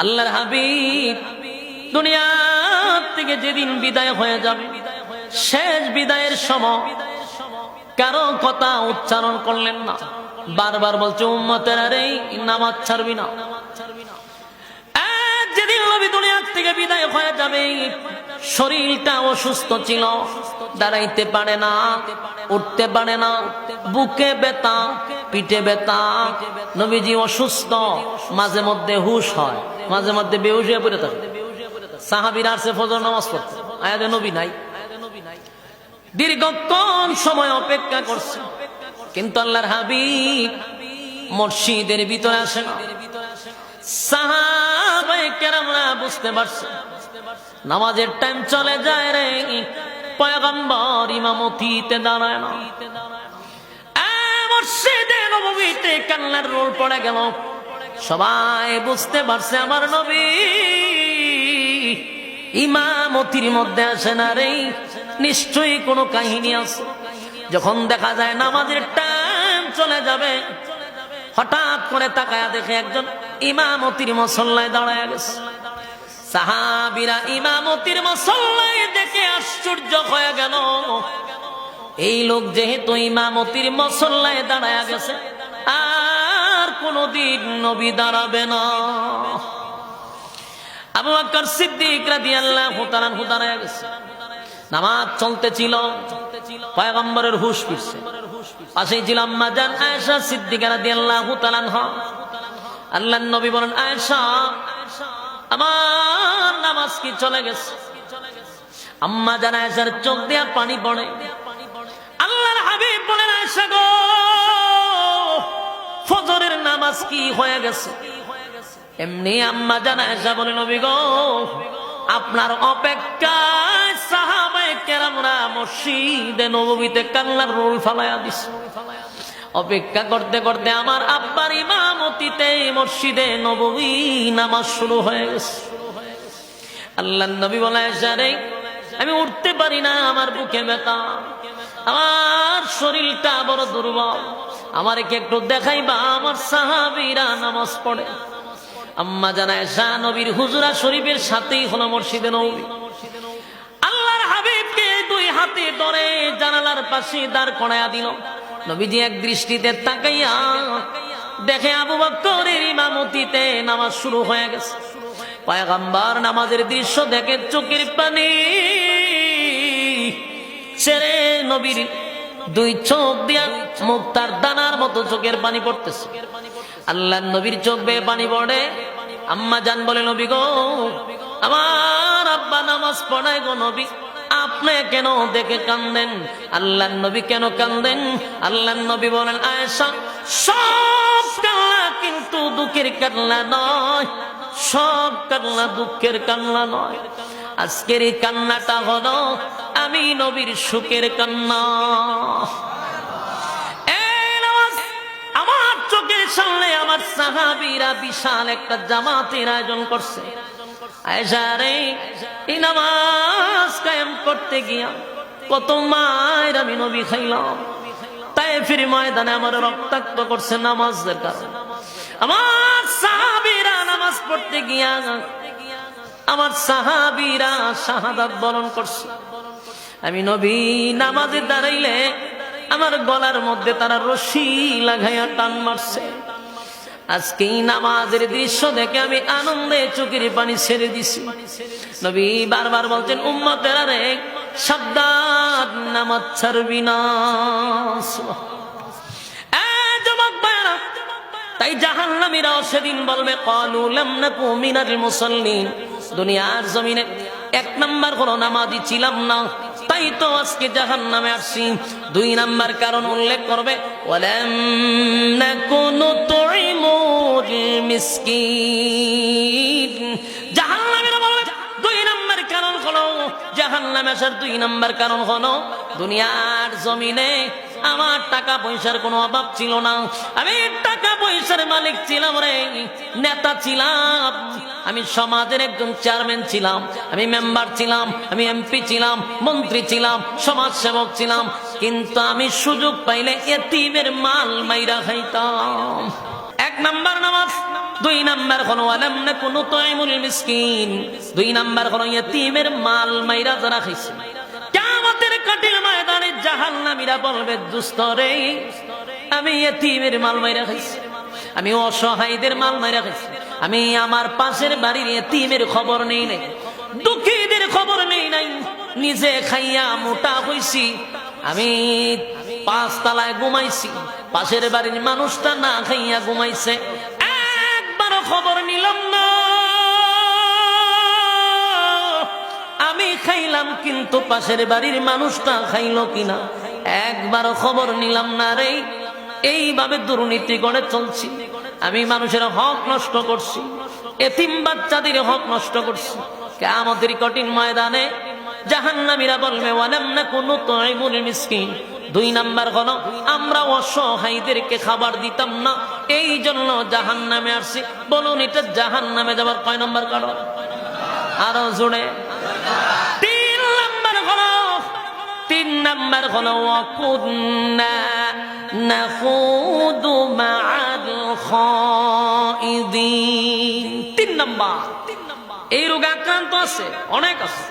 আল্লাহর হাবিব দুনিয়া থেকে যেদিন বিদায় হয়ে যাবে, শেষ বিদায়ের সময় কারো কথা উচ্চারণ করলেন না, বারবার বলছে উম্মতের আরে নামাজ ছাড়বি না। যেদিন নবী দুনিয়া থেকে বিদায় হয়ে যাবে, শরীরটা অসুস্থ ছিল, দাঁড়াইতে পারে না, উঠতে পারে না, বুকে ব্যথা, পিঠে ব্যথা, নবীজি অসুস্থ, মাঝে মধ্যে হুশ হয়, মাঝে মধ্যে বেহুশ হয়ে পড়ে থাকে। সাহাবীরা আসছে ফজর নামাজ পড়তে, আয়াতে নবী নাই, দীর্ঘক্ষণ সময় অপেক্ষা করছে, কিন্তু আল্লাহর হাবিব মসজিদের ভিতরে আসে না। সাহাবায়ে কেরামরা বুঝতে পারছে নামাজের টাইম চলে যায় রে, পয়গম্বর ইমামতিতে দাঁড়ায় না। মসজিদে নববীতে কান্নার রোল পড়ে গেল। সবাই বুঝতে পারছে আমার নবী ইমামতির মধ্যে আসে না রে, নিশ্চয়ই কোনো কাহিনী আছে। যখন দেখা যায় নামাজের টাইম চলে যাবে, হঠাৎ করে তাকায়া দেখে একজন ইমামতির মুসল্লায় দাঁড়ায় গেছে। সাহাবীরা ইমামতির মুসল্লায় দেখে আশ্চর্য হয়ে গেল, এই লোক যেহেতু ইমামতির মুসল্লায় দাঁড়ায় গেছে, আর কোনদিন নবী দাঁড়াবে না। আবু বকর সিদ্দিক রাদিয়াল্লাহু তাআলা দাঁড়ায় গেছে। নামাজ চলতেছিল, পয়গম্বরের হুশ ফিরছে। পাশেই ছিল আম্মা জান আয়েশা সিদ্দিকা রাদিয়াল্লাহু তাআলা আনহা। আল্লাহর নবী বলেন, আয়েশা আমার নামাজ কি চলে গেছে? আম্মা জান আয়েশার চোখ দিয়ে পানি পড়ে। আল্লাহর হাবিব বলেন, আয়েশা গো, ফজরের নামাজ কি হয়ে গেছে? এমনি আম্মা জান আয়েশা বলেন, নবী গো, আপনার অপেক্ষায় সাহাবায়ে কেরামরা মসজিদে নববীতে কান্নার রোল ফালায়া দিছে। অপেক্ষা করতে করতে আমার আব্বার ইমামতিতে মসজিদে নববী নামাজ শুরু হয়ে গেছে। আল্লাহর নবী বলে, আয়েশা রে, আমি উঠতে পারি না, আমার বুকে ব্যথা, আমার শরীরটা বড় দুর্বল, আমার একটু দেখাইবা, আমার সাহাবীরা নামাজ পড়ে। আম্মা জান আয়েশা নবীর হুজরা শরীফের সাথেই হলো মসজিদে নববী। আল্লাহর হাবিবকে দুই হাতে ধরে জানালার পাশে দাঁড় করায়া দিল। নবীজি এক দৃষ্টিতে তাকাইয়া দেখে আবু বকরের ইমামতিতে নামাজ শুরু হয়ে গেছে। পয়গম্বর নামাজের দৃশ্য দেখে চোখের পানি ছেড়ে নবীর দুই চোখ দিয়া মুক্তার দানার মতো চোখের পানি পড়তেছে। আল্লাহর নবীর চোখ বেয়ে পানি পড়ে। আম্মা জান বলে, নবী গো, আমার আব্বা নামাজ পড়ায় গো নবী, আপনি কেন দেখে কান্দেন? আল্লাহর নবী কেন কান্দেন? আল্লাহর নবী বলেন, আয়েশা, সব কান্না কিন্তু দুঃখের কান্না নয়, সব কান্না দুঃখের কান্না নয়। আজকের এই কান্নাটা হলো আমি নবীর সুখের কান্না। আমার চোখের সামনে আমার সাহাবীরা বিশাল একটা জামাতের আয়োজন করছে। আয়েশা রে, এই নামাজ কায়েম করতে গিয়া কত মায়ের আমি নবী খাইলাম। তায়েফের ময়দানে আমার রক্তাক্ত করছে নামাজের কারণে। আমার সাহাবীরা নামাজ পড়তে গিয়া আমার সাহাবীরা শাহাদাত বরণ করছে। আমি নবী নামাজে দাঁড়াইলে আমার গলার মধ্যে তারা রশি লাগাইয়া টান মারছে। আজকে এই নামাজের দৃশ্য দেখে আমি আনন্দে চোখের পানি ছেড়ে দিছি। নবী বারবার বলছেন, উম্মতেরা রে, সাবধান, নামাজ ছাড়বি না। তাই জাহান্নামীরাও সেদিন বলবে, ক্বালু লাম নাকু মিনাল মুসাল্লিন, দুনিয়ার জমিনে এক নাম্বার হলো নামাজি ছিলাম না, তাই তো আজকে জাহান্নামে আসছি। দুই নাম্বার কারণ উল্লেখ করবে, ওয়ালাম নাকু নুতইমুল মিসকিন। জাহান্নামীরা বলবে দুই নাম্বার কারণ হলো, জাহান্নামে আসার দুই নাম্বার কারণ হলো, দুনিয়ার জমিনে আমার টাকা পয়সার কোনো অভাব ছিল না, আমি টাকা পয়সার মালিক ছিলাম রে, নেতা ছিলাম, আমি সমাজের একজন চেয়ারম্যান ছিলাম, আমি মেম্বার ছিলাম, আমি এমপি ছিলাম, মন্ত্রী ছিলাম, সমাজ সেবক ছিলাম, কিন্তু আমি সুযোগ পাইলে এতিমের মাল মাইরা খাইতাম। এক নাম্বার নামাজ দুই নাম্বার হলো ওয়ালাম নাকু নুতঈমুল মিসকিন, দুই নাম্বার হলো ইয়েতিমের মাল মাইরা যারা খাইছে। কিয়ামতের কঠিন ময়দানে জাহান্নামীরা বলবে দোস্ত রে, আমি ইয়েতিমের মাল মাইরা খাইছি, আমি অসহায়দের মাল মাইরা খাইছি, আমি আমার পাশের বাড়ির ইয়েতিমের খবর নেই নাই, দুঃখীদের খবর নেই নাই, নিজে খাইয়া মোটা হইছি, আমি 5 তলায় ঘুমাইছি, পাশের বাড়ির মানুষটা না খাইয়া ঘুমাইছে, একবারও খবর নিলাম না। আমি খাইলাম কিন্তু পাশের বাড়ির মানুষটা খাইলো কিনা একবারও খবর নিলাম না রে। এইভাবে দুর্নীতি করে চলছি, আমি মানুষের হক নষ্ট করছি, এতিম বাচ্চাদের হক নষ্ট করছি। কিয়ামতের কঠিন ময়দানে জাহান্নামীরা বলবে ওয়ালাম নাকু নুতঈমুল মিসকিন, দুই নাম্বার হলো আমরা অসহায়দেরকে খাবার দিতাম না, এই জন্য জাহান্নামে আসছি। বলুন এটা জাহান্নামে যাবার কয় নাম্বার কারণ? আরো জোরে। 3 নাম্বার হলো ওয়াকুন্না নাখুদু মাআল খাইদিন। 3 নাম্বার এই রোগে আক্রান্ত আছে, অনেক আছে।